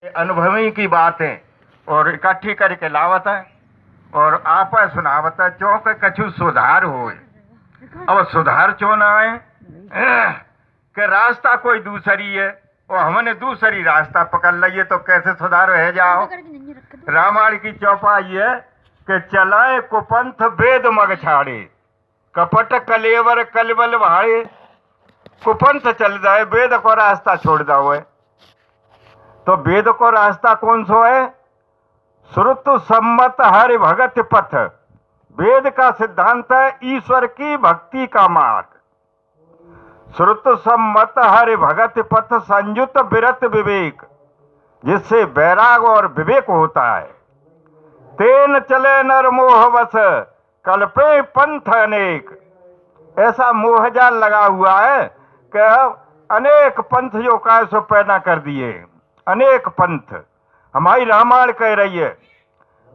अनुभवी की बातें और इकट्ठी करके लावत है और आप सुनावत है चो के कछु सुधार हो। अब सुधार चो ना है कि रास्ता कोई दूसरी है और हमने दूसरी रास्ता पकड़ लिये तो कैसे सुधार रह जाओ। रामायण की चौपाई है कि चलाए कुपंथ वेद मग छाड़े, कपट कलेवर कलबल भाड़े। कुपंथ चल जाए, वेद को रास्ता छोड़ जाओ है। तो वेद को रास्ता कौन सो है? श्रुत सम्मत हरि भगत पथ। वेद का सिद्धांत है ईश्वर की भक्ति का मार्ग। श्रुत सम्मत हरि भगत पथ संयुत विरत विवेक, जिससे वैराग और विवेक होता है। तेन चले नर मोह बस, कल्पे पंथ अनेक। ऐसा मोहजाल लगा हुआ है कि अनेक पंथ जो का सो पैदा कर दिए, अनेक पंथ। हमारी रामायण कह रही है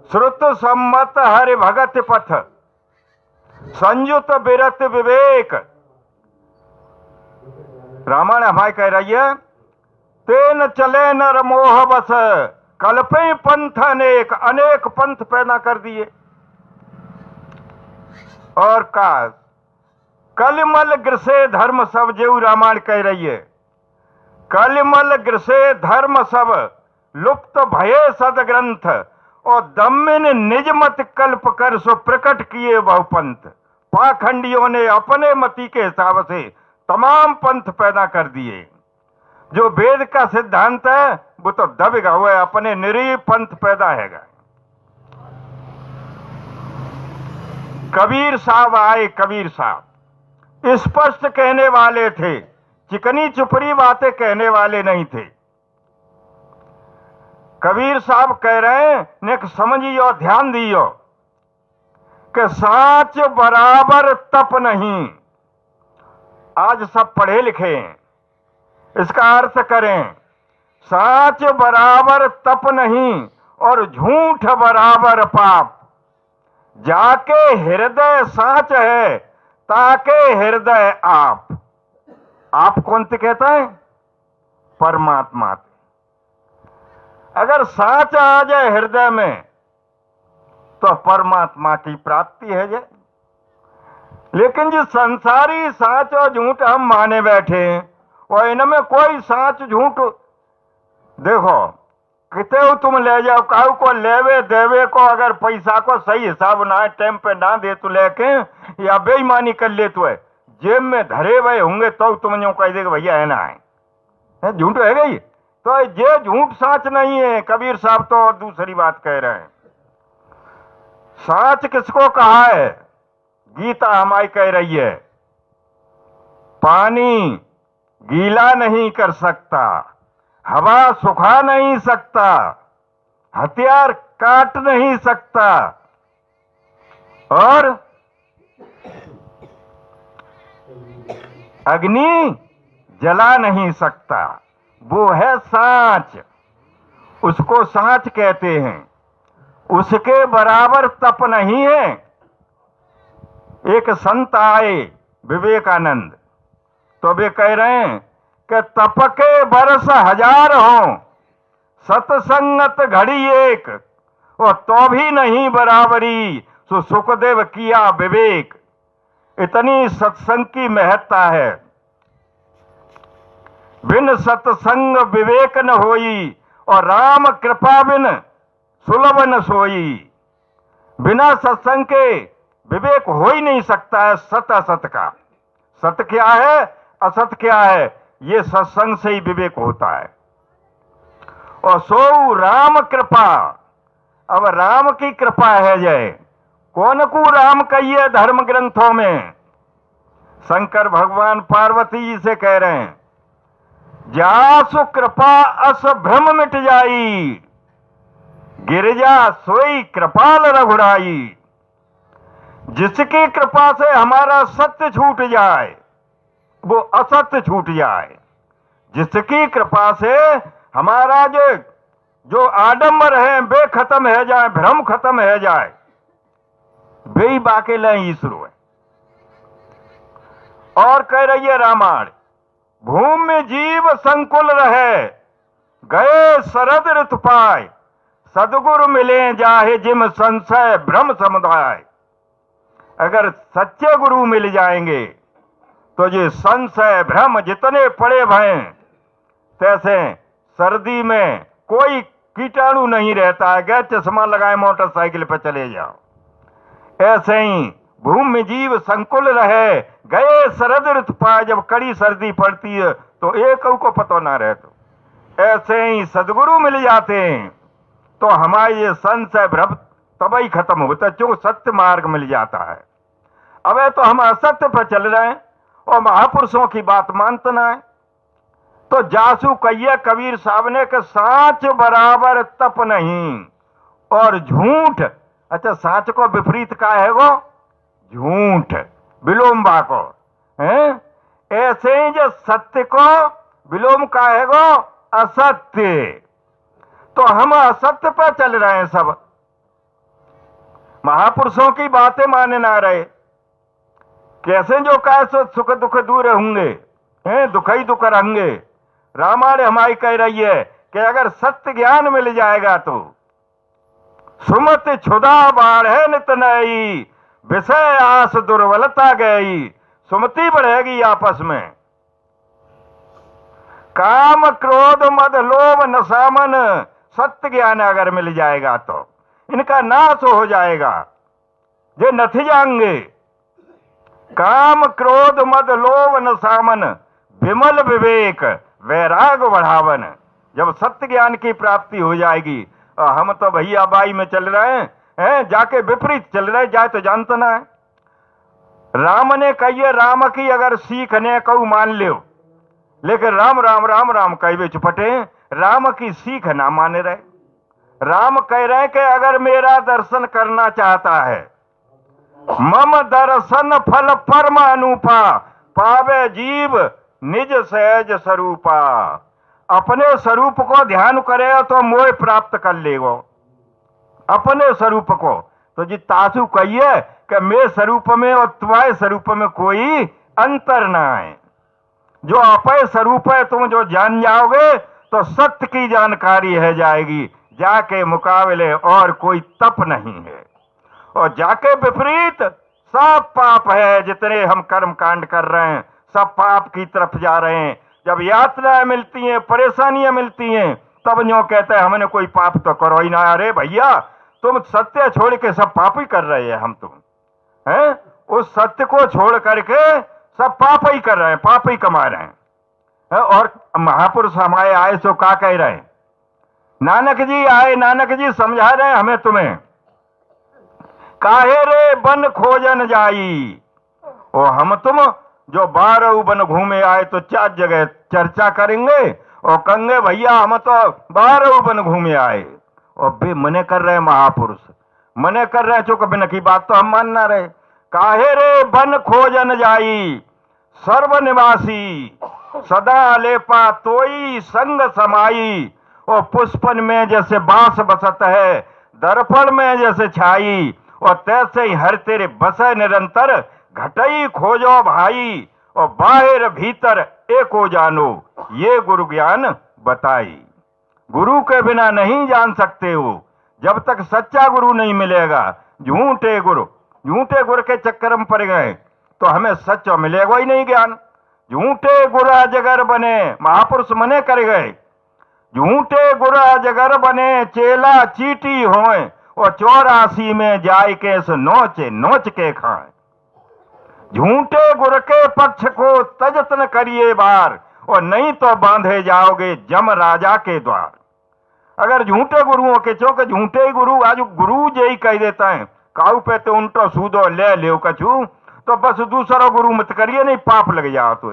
श्रुत सम्मत हरि भगत पथ संयुत विरत विवेक। रामायण हमारी कह रही है तेन चले नर मोह बस, कल्पे पंथ अनेक। अनेक पंथ पैदा कर दिए। और का कलमल ग्रसे धर्म सब, जेऊ रामायण कह रही है कलमल ग्रसे धर्म सब, लुप्त भये सदग्रंथ। और दम्मिन निजमत कल्प कर सो प्रकट किए बहु पंथ। पाखंडियों ने अपने मति के हिसाब से तमाम पंथ पैदा कर दिए। जो वेद का सिद्धांत है वो तो दबेगा हुआ है, अपने निरीह पंथ पैदा हैगा। कबीर साहब आए, कबीर साहब स्पष्ट कहने वाले थे, चिकनी चुपड़ी बातें कहने वाले नहीं थे। कबीर साहब कह रहे हैं ने समझियो, ध्यान दियो कि साच बराबर तप नहीं। आज सब पढ़े लिखे हैं, इसका अर्थ करें साच बराबर तप नहीं और झूठ बराबर पाप। जाके हृदय साच है, ताके हृदय आप। आप कौन से कहता है? परमात्मा। अगर साच आ जाए हृदय में तो परमात्मा की प्राप्ति है जाए। लेकिन जो संसारी साच और झूठ हम माने बैठे हैं और इनमें कोई साच झूठ देखो किते तुम ले जाओ, काहू को लेवे देवे को अगर पैसा को सही हिसाब ना है, टाइम पे ना दे तो लेके या बेईमानी कर ले तो है, जेब में धरे हुए होंगे तो तुम जो कह देगा भैया है ना है, झूठ है गई। तो ये झूठ साच नहीं है। कबीर साहब तो दूसरी बात कह रहे हैं। साच किसको कहा है? गीता हमारी कह रही है पानी गीला नहीं कर सकता, हवा सुखा नहीं सकता, हथियार काट नहीं सकता और अग्नि जला नहीं सकता। वो है साच, उसको साच कहते हैं। उसके बराबर तप नहीं है। एक संत आए विवेकानंद, तो वे कह रहे हैं कि तप के बरस हजार हो, सतसंगत घड़ी एक, और तो भी नहीं बराबरी, सो सुखदेव किया विवेक। इतनी सत्संग की महत्ता है। बिन सत्संग विवेक न होई, और राम कृपा बिन सुलभ न सोई। बिना सत्संग के विवेक हो ही नहीं सकता है। सत असत का, सत्य क्या है असत क्या है, ये सत्संग से ही विवेक होता है। और सो राम कृपा, अब राम की कृपा है जय। कौन को राम कहिए धर्म ग्रंथों में? शंकर भगवान पार्वती जी से कह रहे हैं जासु कृपा अस भ्रम मिट जाई, गिरिजा सोई कृपाल रघुराई। जिसकी कृपा से हमारा सत्य छूट जाए वो असत्य छूट जाए। जिसकी कृपा से हमारा जो आडंबर है वे खत्म है जाए, भ्रम खत्म है जाए, वे ही बाकेला ईश्वर है। और कह रही है रामायण भूमि जीव संकुल रहे, गए शरद ऋतु पाए, सदगुरु मिले जाहे जिम संशय भ्रम समुदाय। अगर सच्चे गुरु मिल जाएंगे तो ये संशय भ्रम जितने पड़े भय, तैसे सर्दी में कोई कीटाणु नहीं रहता है। गए चश्मा लगाए मोटरसाइकिल पर चले जाओ। ऐसे ही भूमि जीव संकुल रहे, गए शरद ऋतु पाए। जब कड़ी सर्दी पड़ती है तो एक को पता ना रहता। ऐसे ही सदगुरु मिल जाते हैं तो हमारे ये संशय भ्रम तभी खत्म होता, क्यों सत्य मार्ग मिल जाता है। अब तो हम असत्य पर चल रहे हैं और महापुरुषों की बात मानते ना है। तो जासू कहिए कबीर साहब ने कि साच बराबर तप नहीं और झूठ। अच्छा, साच को विपरीत का है वो झूठ, विलोम्बा को है। ऐसे ही जो सत्य को विलोम का है वो असत्य। तो हम असत्य पर चल रहे हैं सब, महापुरुषों की बातें माने ना रहे। कैसे जो कहे सो सुख दुख दूर होंगे, हैं दुख ही दुख रहेंगे। रामायण हमारी कह रही है कि अगर सत्य ज्ञान मिल जाएगा तो सुमति क्षुधा बाढ़ है नित नई, विषय आस दुर्बलता गई। सुमति बढ़ेगी आपस में। काम क्रोध मद लोभ नशामन, सत्य ज्ञान अगर मिल जाएगा तो इनका नाश हो जाएगा, ये नथ जाएंगे। काम क्रोध मद लोभ नशामन, विमल विवेक वैराग बढ़ावन। जब सत्य ज्ञान की प्राप्ति हो जाएगी, हम तो भैया बाई में चल रहे हैं, जाके विपरीत चल रहे, जाए तो जानते ना है। राम ने कहिए राम की अगर सीख ने कहू मान लो, लेकिन राम राम राम राम कहे चुपटे, राम की सीख ना माने रहे। राम कह रहे कि अगर मेरा दर्शन करना चाहता है, मम दर्शन फल परम अनुपा, पावे जीव निज सहज स्वरूपा। अपने स्वरूप को ध्यान करे तो मोह प्राप्त कर लेगो अपने स्वरूप को। तो जी तासु कहिए कि मेरे स्वरूप में और तुम्हारे स्वरूप में कोई अंतर ना है। जो अपय स्वरूप है तुम जो जान जाओगे तो सत्य की जानकारी है जाएगी, जाके मुकाबले और कोई तप नहीं है। और जाके विपरीत सब पाप है। जितने हम कर्म कांड कर रहे हैं सब पाप की तरफ जा रहे हैं। जब यात्राएं मिलती हैं, परेशानियां मिलती हैं, तब यूं कहते हैं हमने कोई पाप तो करो ही ना। अरे भैया, तुम सत्य छोड़ के सब पाप ही कर रहे हैं। हम तुम हैं उस सत्य को छोड़ करके सब पाप ही कर रहे हैं, पाप ही कमा रहे हैं। और महापुरुष हमारे आए सो क्या कह रहे हैं? नानक जी आए, नानक जी समझा रहे हैं हमें तुम्हें। काहे रे बन खोजन जाई। ओ हम तुम जो 12 बन घूमे आए तो 4 जगह चर्चा करेंगे और कहेंगे भैया हम तो 12 बन घूमे आए। और बे मने कर रहे महापुरुष, मने कर रहे चो कभी न की बात तो हम मान ना रहे। काहे रे बन खोजन जाई, सर्व निवासी सदा लेपा तोई संग समाई। और पुष्पन में जैसे बांस बसत है, दर्पण में जैसे छाई, और तैसे ही हर तेरे बसे निरंतर। घटई खोजो भाई और बाहर भीतर एको जानो, ये गुरु ज्ञान बताई। गुरु के बिना नहीं जान सकते हो जब तक सच्चा गुरु नहीं मिलेगा। झूठे गुरु के चक्कर में पड़ गए तो हमें सच्चा मिलेगा ही नहीं ज्ञान। झूठे गुरा जगर बने, महापुरुष मने कर गए। झूठे गुरा जगर बने, चेला चीटी होए, और 84 में जाय के नोच के खाए। झूठे गुर के पक्ष को तजत न करिए बार, और नहीं तो बांधे जाओगे जम राजा के द्वार। अगर झूठे गुरुओं के चौक झूठे ही गुरु, आज गुरु जे ही कह देता है काऊ पे तो उल्टो सूदो ले ले कछू, तो बस दूसरा गुरु मत करिए नहीं पाप लग जाओ। तो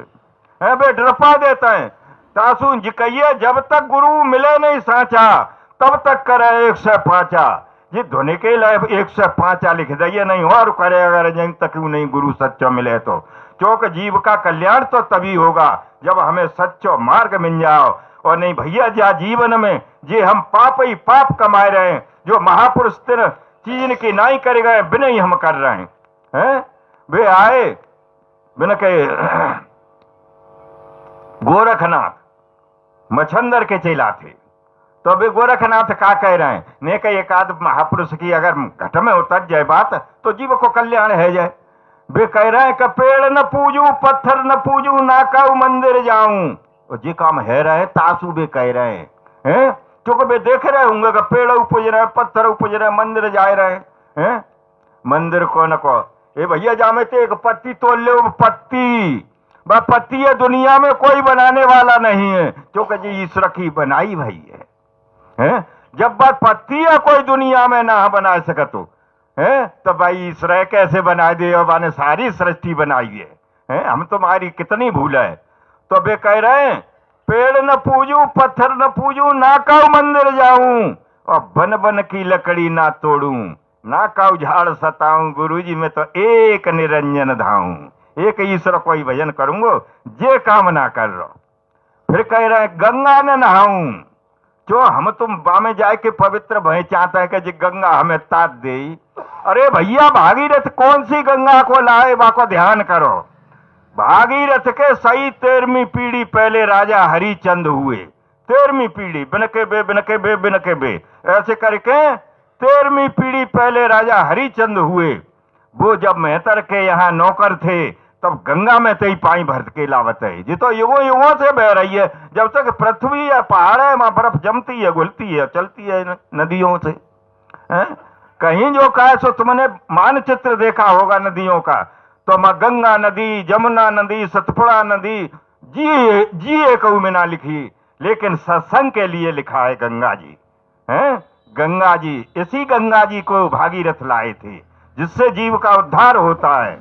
है बे डरपा देता है। तासु जी कहिए जब तक गुरु मिले नहीं साचा तब तक करे 105। जी ध्वनि के लिए 105 लिख दिए नहीं और करे अगर जब तक नहीं गुरु सच्चो मिले तो। चौक जीव का कल्याण तो तभी होगा जब हमें सच्चो मार्ग मिल जाओ। और नहीं भैया जा जीवन में जे हम पाप ही पाप कमाए रहे हैं, जो महापुरुष तेरे चीन की नाई कर गए बिना ही हम कर रहे हैं। वे आए बिना के गोरखनाथ मच्छंदर के चेला थे। तो अभी गोरखनाथ का कह रहे हैं, ने कही एक आध महापुरुष की अगर घट में उतर जाए बात तो जीव को कल्याण है जाए। वे कह रहे हैं कि पेड़ न पूजू, पत्थर न पूजू, ना काऊ मंदिर जाऊं। और जी काम है रहे तासू वे कह रहे हैं, क्योंकि वे देख रहे होंगे कि पेड़ उपज रहे, पत्थर उपज रहे, मंदिर जा रहे हैं। मंदिर को न को ए भैया जामे तो एक पत्ती तोड़ ले, पत्ती वह पत्ती है दुनिया में कोई बनाने वाला नहीं है, क्योंकि जी ईश्वर की बनाई भाई है। जब बात पत्ती है कोई दुनिया में ना बना सके तो भाई ईश्वर कैसे बना दे, और माने सारी सृष्टि बनाई है। हम तुम्हारी कितनी भूल है। तो वे कह रहे हैं पेड़ न पूजू, पत्थर न पूजू, ना काऊ मंदिर जाऊं, और बन बन की लकड़ी ना तोड़ू, ना काऊ झाड़ सताऊं, गुरुजी में तो एक निरंजन धाऊं। एक ईश्वर कोई भजन करूंगो, जे काम ना कर रो। फिर कह रहे हैं गंगा न नहाऊं, जो हम तुम बामे जाए के पवित्र भय चाहते हैं कि जी गंगा हमें तात दे। अरे भैया भागीरथ कौन सी गंगा को लाए, बाको ध्यान करो। भागीरथ के सही 13वीं पीढ़ी पहले राजा हरिचंद हुए। 13वीं पीढ़ी बिनके बे बिनके बे बिनके बे ऐसे करके 13वीं पीढ़ी पहले राजा हरिचंद हुए। वो जब मेहतर के यहाँ नौकर थे तब गंगा में ते ही पानी भर के लावत है। जी तो युगों युगों से बह रही है। जब तक पृथ्वी है पहाड़ है वहां बर्फ जमती है, घुलती है, चलती है नदियों से। कहीं जो कहा सो तुमने मानचित्र देखा होगा नदियों का, तो मां गंगा नदी, जमुना नदी, सतपुड़ा नदी जी एक में ना लिखी, लेकिन सत्संग के लिए लिखा है गंगा जी। गंगा जी, इसी गंगा जी को भागीरथ लाए थे जिससे जीव का उद्धार होता है।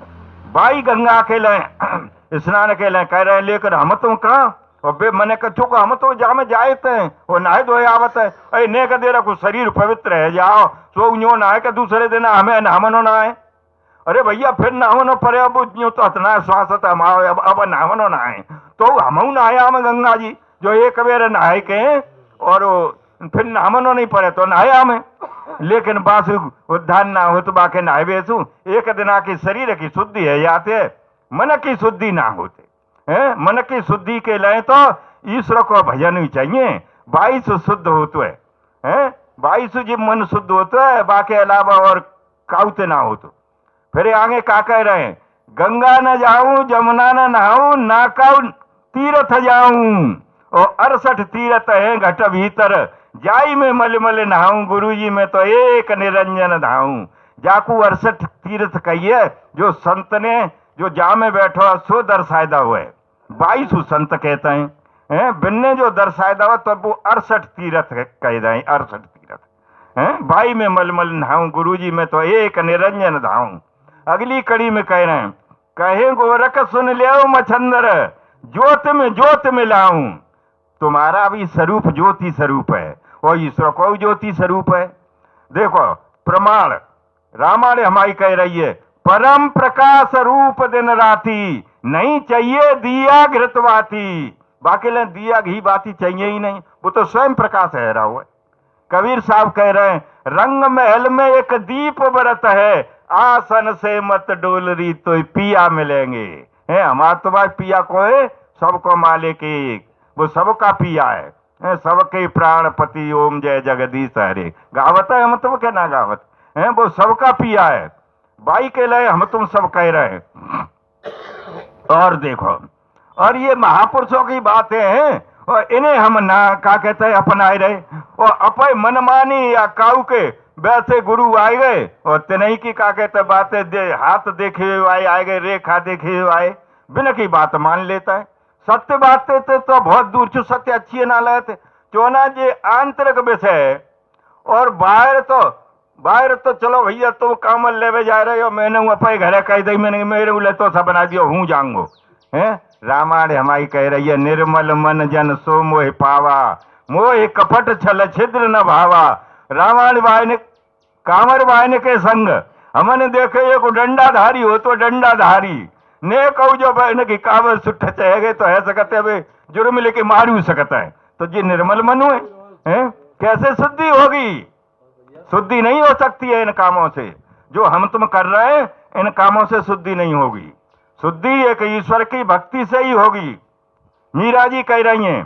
भाई गंगा के लिए स्नान के लिए कह रहे हैं, लेकर हम तुम कहा और बे मने कछो को हम तो जा में जाए थे और नहाए धोए आवत है। अरे ने कह दे रहा कुछ शरीर पवित्र है, जाओ सो यूं नहाए के दूसरे दिन हमें नहावनो नहाए। अरे भैया फिर नहावनो पड़े, अब यूं तो इतना श्वास हम अब नहावनो नहाए, तो हम नहाए हम गंगा जी जो एक बेर नहाए के और फिर नहावनो नहीं पड़े तो नहाए हमें। लेकिन बासु उद्धार ना हो तो बाके नहाए बेसू। एक दिन की शरीर की शुद्धि है याते, मन की शुद्धि ना होते हैं। मन की शुद्धि के लिए तो ईश्वर को भजन ही चाहिए। 22 शुद्ध होते हैं, 22 जब मन शुद्ध होता है बाके अलावा और काउते ना हो। तो फिर आगे का कह रहे हैं, गंगा न जाऊं, जमुना न नहाऊं, ना काऊ तीर्थ जाऊं, और 68 तीर्थ है घट भीतर, जाई में मल मल नहाऊं, गुरुजी में तो एक निरंजन धाऊं। जाकू 68 तीर्थ कहिए जो संत ने जो जा में बैठो सो दर्शायदा हुए 22 संत कहते हैं। बिन्ने जो दर्शायदा हुआ तो वो 68 तीर्थ कह दें, 68 तीर्थ भाई में मलमल नहाऊं, गुरुजी में तो एक निरंजन धाऊं। अगली कड़ी में कह रहे हैं, कहे गोरख सुन लियो मच्छंदर, ज्योत में लाऊं। तुम्हारा भी स्वरूप ज्योति स्वरूप है और ईश्वर को ज्योति स्वरूप है। देखो प्रमाण रामायण हमारी कह रही है, परम प्रकाश रूप दिन राती, नहीं चाहिए दिया घृतवाती। बाकी ले दिया घी बाती चाहिए ही नहीं, वो तो स्वयं प्रकाश है रहा हुआ। कबीर साहब कह रहे हैं, रंग महल में एक दीप बरत है, आसन से मत डोलरी तो पिया मिलेंगे। हमारा तुम्हारे पिया को है, सबको मालिक एक, वो सबका पिया है, सबके प्राणपति ओम जय जगदीश हरे। गावत है हम तुम के ना गावत है, वो सबका पिया है। भाई के लिए हम तुम सब कह रहे हैं। और देखो, और ये महापुरुषों की बातें हैं और इन्हें हम ना क्या कहते हैं अपनाए रहे, और अपे मनमानी या काऊ के वैसे गुरु आए गए और तिनही की क्या कहते बातें हाथ देखे हुए आए गए, रेखा देखे हुए आए, बिना की बात मान लेता है। सत्य बातें तो बहुत दूर से सत्य अच्छी ना लेते चोना जे आंतरिक विषय, और बाहर तो चलो भैया तुम काम लेवे जा रहे हो, मैंने अपने घर कह दी, मैंने मेरे ले तो सब बना दियो हूँ जाऊंगो। रामायण हमारी कह रही है, निर्मल मन जन सो मोह पावा, मोह कपट छल छिद्र न भावा। रामायण वायन कांवर वायन के संग हमने देखे एक डंडाधारी हो तो डंडाधारी ने कहू जो बहन की कावर सुठ चहेगे तो है सकते है जुर्म लेके मारू सकता है, तो जी निर्मल मन हुए कैसे शुद्धि होगी? शुद्धि नहीं हो सकती है इन कामों से। जो हम तुम कर रहे हैं इन कामों से शुद्धि नहीं होगी। शुद्धि एक ईश्वर की भक्ति से ही होगी। मीरा जी कह रही हैं,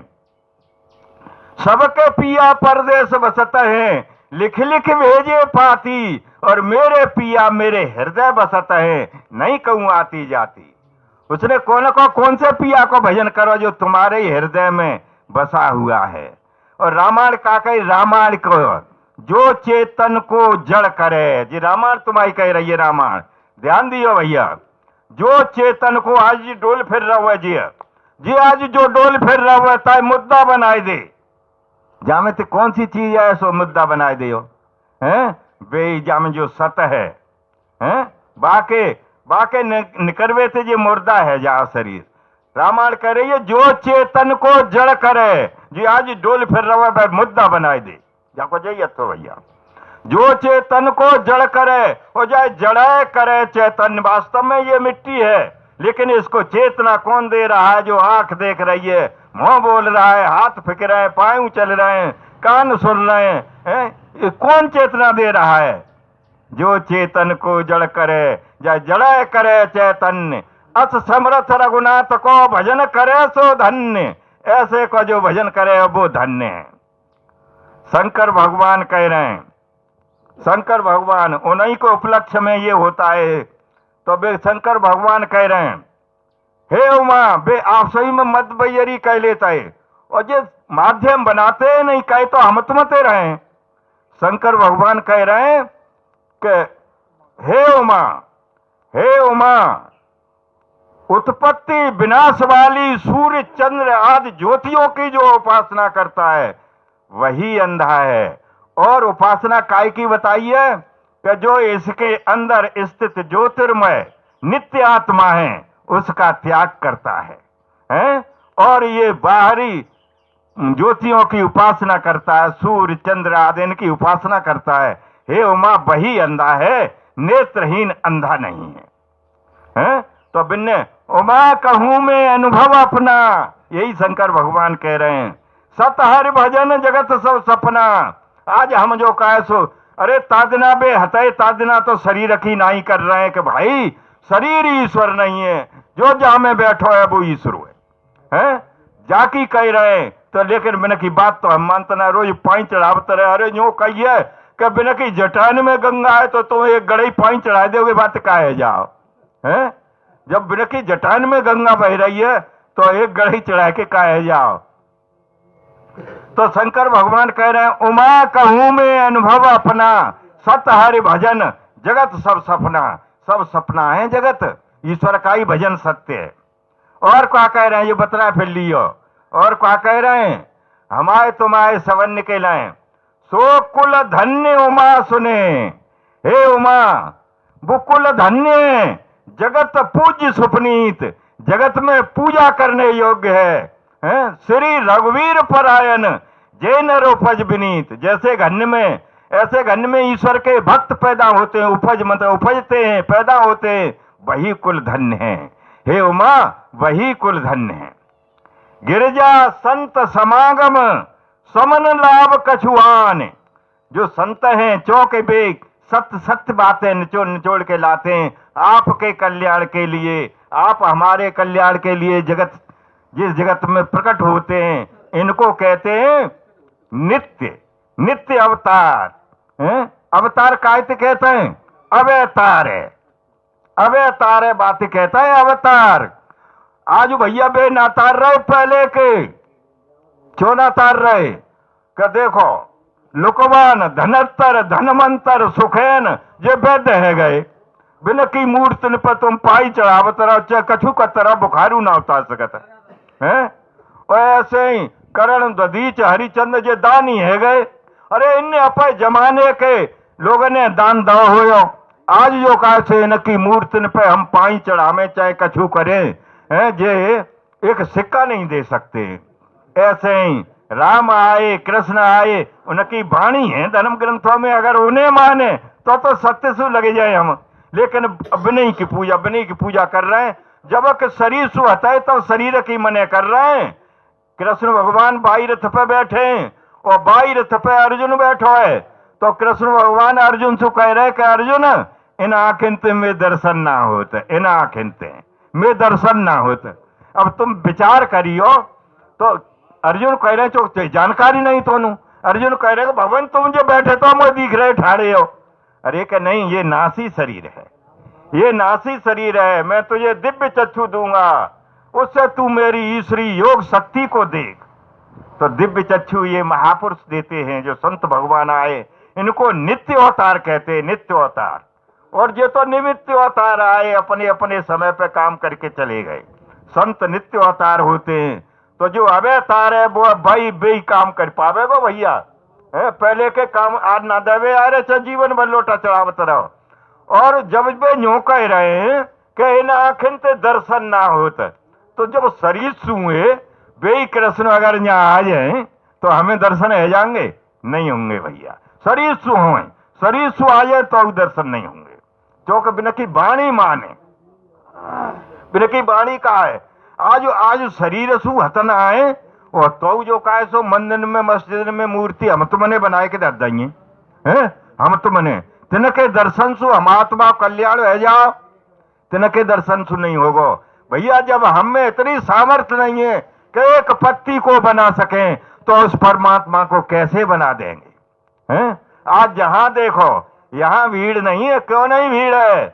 सबके पिया परदेश बसत हैं, लिख लिख भेजे पाती, और मेरे पिया मेरे हृदय बसत हैं, नहीं कहूं आती जाती। उसने कौन से पिया को भजन करो जो तुम्हारे हृदय में बसा हुआ है। और रामायण का कही, रामायण को जो चेतन को जड़ करे, जी रामायण तुम्हारी कह रही है। रामायण ध्यान दियो भैया, जो चेतन को आज जी डोल फिर रहा है जी आज जो डोल फिर रहा है ताई मुद्दा बनाए दे, जामे ते कौन सी चीज है सो मुद्दा बनाए दे हैं बे, जामे जो सत है हैं बाके निकरवे थे जे मुर्दा है जा शरीर। रामायण कह रही है जो चेतन को जड़ करे, जी आज डोल फिर रहा है मुद्दा बनाए दे, जाको जाइए तो भैया। जो चेतन को जड़ करे हो जाए जड़े करे चेतन, वास्तव में ये मिट्टी है, लेकिन इसको चेतना कौन दे रहा है? जो आंख देख रही है, मुंह बोल रहा है, हाथ फिक रहे हैं, पांव चल रहे हैं, कान सुन रहे हैं, ये कौन चेतना दे रहा है? जो चेतन को जड़ करे जाए जड़े करे चैतन्य, अस समर्थ रघुनाथ को भजन करे सो धन्य, ऐसे को जो भजन करे वो धन्य है। शंकर भगवान कह रहे हैं, शंकर भगवान उन्हीं को उपलक्ष्य में ये होता है, तो वे शंकर भगवान कह रहे हैं, हे उमा बे आप सही में मत बैरी कह लेता है, और जो माध्यम बनाते हैं नहीं कहे तो हम तुमते रहे। शंकर भगवान कह रहे हैं कि हे उमा उत्पत्ति विनाश वाली सूर्य चंद्र आदि ज्योतियों की जो उपासना करता है वही अंधा है। और उपासना काय की बताइए कि जो इसके अंदर स्थित ज्योतिर्मय नित्य आत्मा है उसका त्याग करता है? और ये बाहरी ज्योतियों की उपासना करता है, सूर्य चंद्र आदि इनकी उपासना करता है। हे उमा वही अंधा है, नेत्रहीन अंधा नहीं है। तो बिन्ने उमा कहूं मैं अनुभव अपना, यही शंकर भगवान कह रहे हैं। सत हरि भजन जगत सब सपना, आज हम जो कहे सो अरे तादना बे हते तादना तो शरीर की नहीं कर रहे हैं कि भाई शरीर ईश्वर नहीं है, जो जा में बैठो है वो ईश्वर है जाकी कह रहे हैं। तो लेकिन बिना की बात तो हम मानते ना, रोज पाई चढ़ावते रहे। अरे यूं कहिए कि बिना की जटान में गंगा है तो तुम एक गड़ई पाई चढ़ा दोगे, बात काहे जाओ है? जब बिना की जटान में गंगा बह रही है तो एक गड़ई चढ़ा के काहे जाओ? तो शंकर भगवान कह रहे हैं उमा कहूं मैं अनुभव अपना, सत हरि भजन जगत सब सपना, सब सपना है जगत, ईश्वर का ही भजन सत्य है। और क्या कह रहे हैं ये बतला फिर लियो। और क्या कह रहे हैं, हमारे तुम्हारे सवर्ण के लाए सो कुल धन्य उमा सुने, हे उमा बुकुल धन्य जगत पूज्य सुपनीत, जगत में पूजा करने योग्य है श्री रघुवीर परायण जय नर उपज विनीत। जैसे घन्य में ऐसे घन्य में ईश्वर के भक्त पैदा होते हैं, उपज मतलब उपजते हैं, पैदा होते हैं, वही कुल धन्य है। हे उमा वही कुल धन्य है। गिरजा संत समागम समन लाभ कछुआन, जो संत हैं चौके बेग सत्य सत्य बातें निचोड़ निचोड़ के लाते हैं आपके कल्याण के लिए, आप हमारे कल्याण के लिए जगत जिस जगत में प्रकट होते हैं इनको कहते हैं नित्य नित्य अवतार। अवतार कायते कहते हैं अवतार है, अवतार है बात कहता है अवतार। आज भैया बे नातार रहे पहले के क्यों नातार रहे कि देखो लुकवान धनत्तर धनमंतर सुखैन जे वैद्य है गए, बिन की मूर्ति पर तुम पाई चढ़ावत रहो चाहे कछु का तरह बुखारू ना उतार सकता है। और ऐसे ही करण दधीच हरिचंद्र जे दानी है गए। अरे इन अपने जमाने के लोगों ने दान दो हो, आज जो कहा से इनकी मूर्ति पे हम पाई चढ़ावे चाहे कछु करें जे एक सिक्का नहीं दे सकते। ऐसे ही राम आए कृष्ण आए उनकी वाणी है धर्म ग्रंथों में, अगर उन्हें माने तो सत्य से लगे जाए हम, लेकिन बिन्हीं की पूजा कर रहे हैं। जब शरीर सुहता है तो शरीर की मने कर रहे हैं। कृष्ण भगवान बाई रथ पे बैठे और बाई रथ पे अर्जुन बैठो है, तो कृष्ण भगवान अर्जुन से कह रहे कि अर्जुन इन आखिंते में दर्शन ना होते, इन आखिंते में दर्शन ना होते। अब तुम विचार करियो तो अर्जुन कह रहे चो जानकारी नहीं तोनू। अर्जुन कह रहे भगवान तुम जो बैठे तो मुझे दिख रहे ठाड़े हो। अरे कि नहीं, ये नासी शरीर है, ये नासी शरीर है। मैं तुझे दिव्य चक्षु दूंगा, उससे तू मेरी ईश्वरी योग शक्ति को देख। तो दिव्य चक्षु ये महापुरुष देते हैं, जो संत भगवान आए, इनको नित्य अवतार कहते हैं, नित्य अवतार। और ये तो निमित्त अवतार आए, अपने अपने समय पे काम करके चले गए। संत नित्य अवतार होते हैं। तो जो अवतार है वो भाई बे काम कर पावेगा भैया, है पहले के काम आज ना देवे आ रहे थे, जीवन भर लोटा चढ़ावत रहो। और जब वे यूं कह रहे हैं कि इन आखिन से दर्शन ना होता, तो जब शरीर सुए वे कृष्ण अगर यहाँ आ जाए तो हमें दर्शन है जाएंगे? नहीं होंगे भैया। शरीर सु हो, शरीर सु आ जाए तो दर्शन नहीं होंगे। क्योंकि बिना की वाणी माने, बिना की वाणी कहा है आज आज शरीर सु हतन आए। और तो जो कहा सो मंदिर में मस्जिद में मूर्ति हम तो मने बनाए के दर देंगे हैं, हम तो मने तिनके दर्शन सु हम आत्मा कल्याण है जाओ, तिनके दर्शन सु नहीं होगो भैया। जब हम में इतनी सामर्थ्य नहीं है कि एक पत्ती को बना सकें तो उस परमात्मा को कैसे बना देंगे हैं? आज जहां देखो यहां भीड़ नहीं है। क्यों नहीं भीड़ है?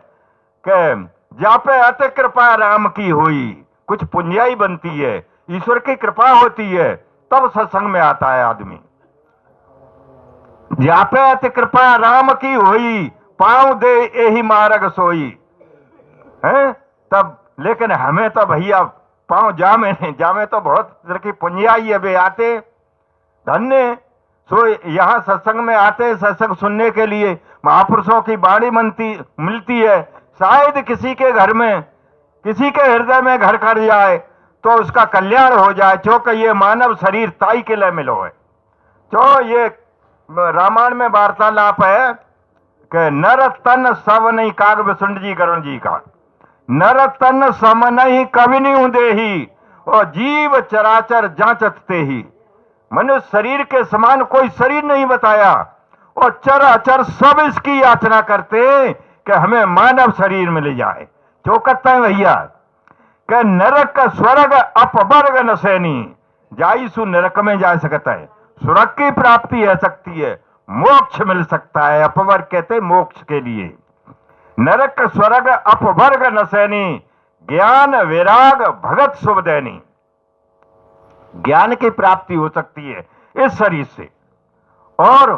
कि जहाँ पे अति कृपा राम की हुई, कुछ पुण्याई बनती है, ईश्वर की कृपा होती है, तब सत्संग में आता है आदमी। जहाँ पे अति कृपा राम की हुई, पांव दे यही मार्ग सोई है तब। लेकिन हमें तो भैया पांव जामे तो बहुत तरह की पुण्याई है, वे आते धन्य। सो यहाँ सत्संग में आते, सत्संग सुनने के लिए महापुरुषों की वाणी मिलती है। शायद किसी के घर में, किसी के हृदय में घर कर जाए तो उसका कल्याण हो जाए। क्योंकि ये मानव शरीर ताई के लिए मिलो है। तो ये रामायण में वार्तालाप है कि नर तन सब नहीं, काग विसुंड जी गरुण जी का, नर तन सम नहीं कवि नहीं देही, और जीव चराचर जांचते ही। मनुष्य शरीर के समान कोई शरीर नहीं बताया, और चर अचर सब इसकी याचना करते कि हमें मानव शरीर मिल जाए। जो कहते हैं भैया कि नरक स्वर्ग अपवर्ग नसैनी, जाइसु नरक में जा सकता है, स्वर्ग की प्राप्ति है सकती है, मोक्ष मिल सकता है। अपवर्ग कहते मोक्ष के लिए। नरक स्वर्ग अपवर्ग नसैनी, ज्ञान वैराग भगत शुभ दैनी। ज्ञान की प्राप्ति हो सकती है इस शरीर से, और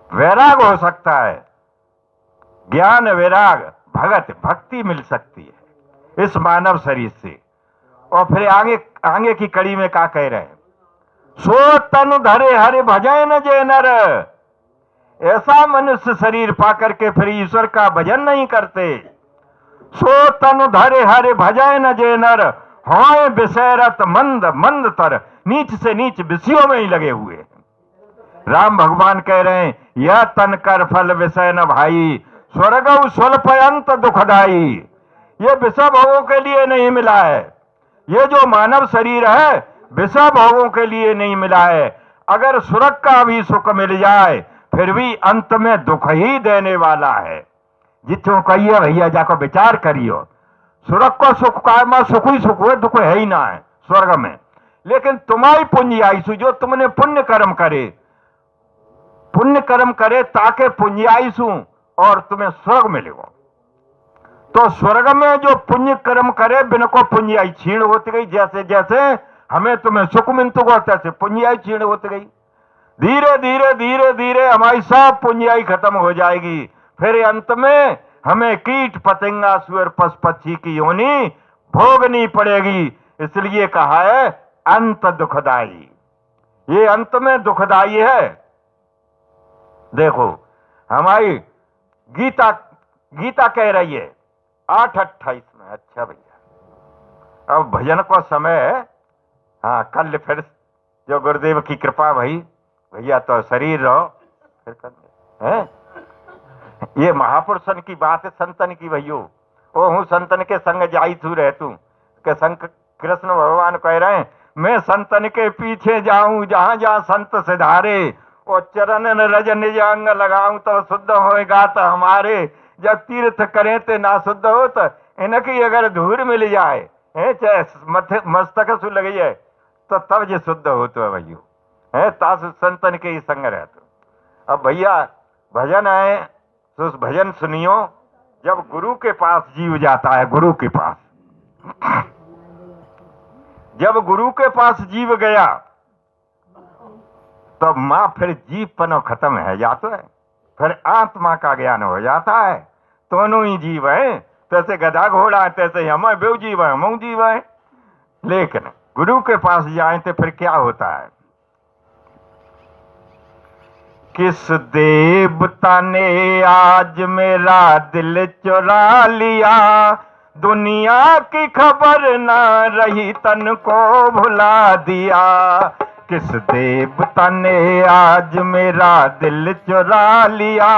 वैराग हो सकता है, ज्ञान वैराग भगत भक्ति मिल सकती है इस मानव शरीर से। और फिर आगे की कड़ी में क्या कह रहे हैं? सो तनु धरे हरे भजन न जे नर, ऐसा मनुष्य शरीर पाकर के फिर ईश्वर का भजन नहीं करते। सो तनु धरे हरे भजन न जे नर, हाँ विषयरत मंद मंद तर, नीच से नीच विषयों में ही लगे हुए हैं। राम भगवान कह रहे हैं यह तन कर फल विषय न भाई, स्वर्ग स्वल्प अंत दुखदाई। ये विषय भोगों के लिए नहीं मिला है, ये जो मानव शरीर है विषय भोगों के लिए नहीं मिला है। अगर स्वर्ग का भी सुख मिल जाए फिर भी अंत में दुख ही देने वाला है। जितों कहिए भैया जाकर विचार करियो, स्वर्ग को सुख का सुख ही सुख है, दुख है ही ना है स्वर्ग में। लेकिन तुम्हारी पुण्य आयु जो तुमने पुण्य कर्म करे ताकि पुण्य आयु और तुम्हें स्वर्ग मिलेगा। तो स्वर्ग में जो पुण्य कर्म करे बिन को पुण्याई क्षीण होती गई। जैसे जैसे हमें तुम्हें सुख मिलता गया तैसे पुण्याई क्षीण होती गई। धीरे धीरे धीरे धीरे हमारी सब पुण्याई खत्म हो जाएगी। फिर अंत में हमें कीट पतंगा सुअर पशु पक्षी की योनि भोगनी पड़ेगी। इसलिए कहा है अंत दुखदाई। ये अंत में दुखदाई है। देखो हमारी गीता कह रही है 8:28 में। अच्छा भैया अब भजन को समय है। हाँ कल फिर जो गुरुदेव की कृपा भाई भैया तो शरीर रहो फिर कर है। ये महापुरुषन की बात है, संतन की भैयो। ओ हूँ संतन के संग जाई तू रह तू के संग। कृष्ण भगवान कह रहे हैं मैं संतन के पीछे जाऊं जहां जहां संत सिधारे, और चरण रज निज अंग लगाऊं तो शुद्ध होएगा तो हमारे। जब तीर्थ करें तो ना शुद्ध हो तो इनकी अगर धूल मिल जाए चाहे मस्तक सु लग जाए तो तब ये शुद्ध हो तो भैया है तास संतन के ही संग रह तो। अब भैया भजन है तो उस भजन सुनियो जब गुरु के पास जीव जाता है, गुरु के पास, जब गुरु के पास जीव गया तो मां फिर जीवपनो खत्म है जाता है, फिर आत्मा का ज्ञान हो जाता है। दोनों ही जीव है, तैसे गधा घोड़ा है तैसे हम बेव जीव है, हम जीव है। लेकिन गुरु के पास जाए तो फिर क्या होता है? किस देवता ने आज मेरा दिल चुरा लिया, दुनिया की खबर ना रही तन को भुला दिया। किस देवता ने आज मेरा दिल चुरा लिया,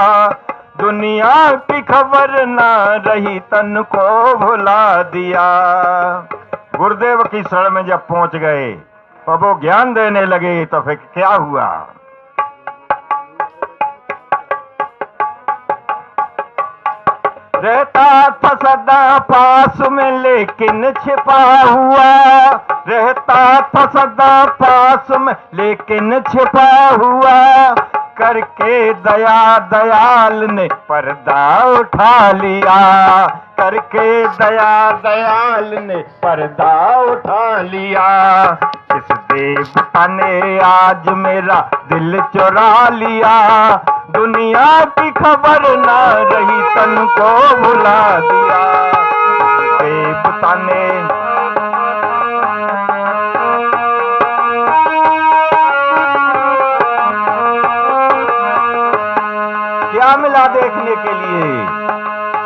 दुनिया की खबर ना रही तन को भुला दिया। गुरुदेव की शरण में जब पहुंच गए और वो ज्ञान देने लगे तो फिर क्या हुआ? रहता था सदा पास में लेकिन छिपा हुआ, रहता था सदा पास में लेकिन छिपा हुआ। करके दया दयाल ने पर्दा उठा लिया, करके दया दयाल ने पर्दा उठा लिया। इस देवता ने आज मेरा दिल चुरा लिया, दुनिया की खबर ना रही तन को भुला दिया। देवता ने क्या मिला देखने के लिए?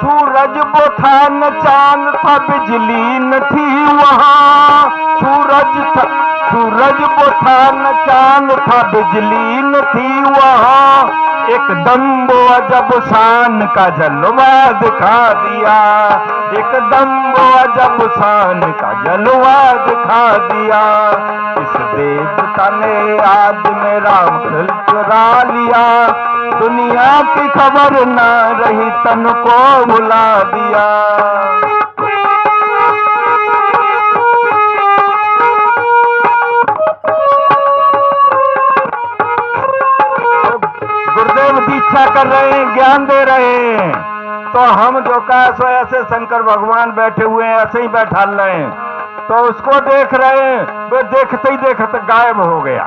सूरज वो था न चांद था, बिजली न थी वहां। सूरज वो था न चांद था, बिजली न थी वहां। एकदम वो अजब शान का जलवा दिखा दिया, एकदम वो अजब शान का जलवा दिखा दिया। इस देवता ने आज मेरा दिल चुरा लिया, दुनिया की खबर ना रही तन को भुला दिया। गुरुदेव दीक्षा कर रहे हैं, ज्ञान दे रहे हैं, तो हम जो कहा सो ऐसे शंकर भगवान बैठे हुए हैं, ऐसे ही बैठा रहे हैं, तो उसको देख रहे हैं। वे देखते ही देखते गायब हो गया।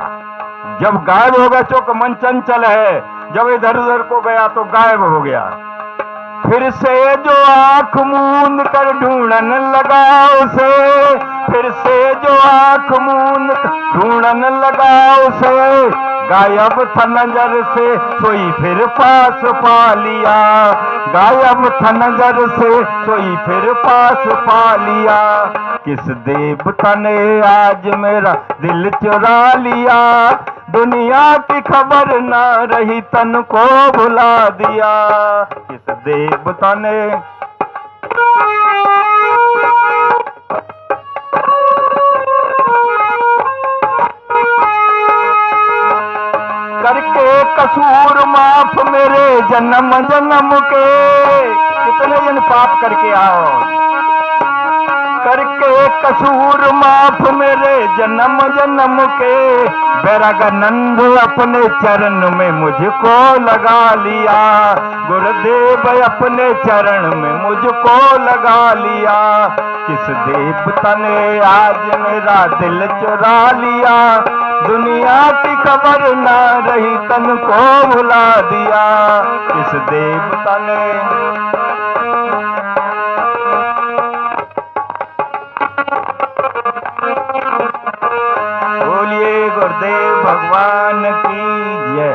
जब गायब हो गया, चूंकि मन चंचल है, जब इधर उधर को गया तो गायब हो गया। फिर से जो आंख मूंद कर ढूंढन लगा उसे, फिर से जो आंख मूंद कर ढूंढन लगा उसे। गायब था नजर से सोई फिर पास पा लिया, गायब था नजर से सोई फिर पास पा लिया। किस देवता ने आज मेरा दिल चुरा लिया, दुनिया की खबर ना रही तन को भुला दिया। किस देवता ने करके कसूर माफ मेरे जन्म जन्म के। कितने जन पाप करके आओ, करके कसूर माफ मेरे जन्म जन्म के। बैरागानंद अपने चरण में मुझको लगा लिया, गुरुदेव अपने चरण में मुझको लगा लिया। किस देवता ने आज मेरा दिल चुरा लिया, दुनिया की खबर ना रही तन को भुला दिया। किस देवता ने गुरुदेव भगवान की जय।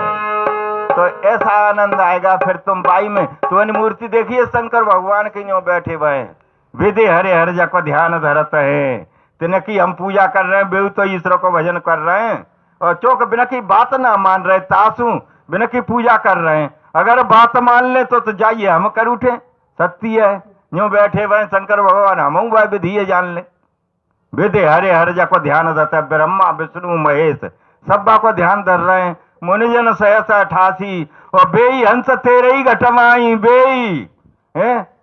तो ऐसा आनंद आएगा फिर तुम बाई में। तुम्हारी मूर्ति देखिए, शंकर भगवान के न्यों बैठे हुए हैं, विधि हरे हर जा को ध्यान धरत है। तिने की हम पूजा कर रहे हैं, बेहू तो ईश्वर को भजन कर रहे हैं, और चौक बिना की बात ना मान रहे, तासू बिना की पूजा कर रहे हैं। अगर बात मान ले तो जाइए हम कर उठे, सत्य है। न्यों बैठे हुए शंकर भगवान, हम विधि जान ले। विधि हरे हर जा को ध्यान धरता है, ब्रह्मा विष्णु महेश सब को ध्यान धर रहे हैं। मुनिजन 688 और बेई हंस तेरे ही घटमाई बेई है।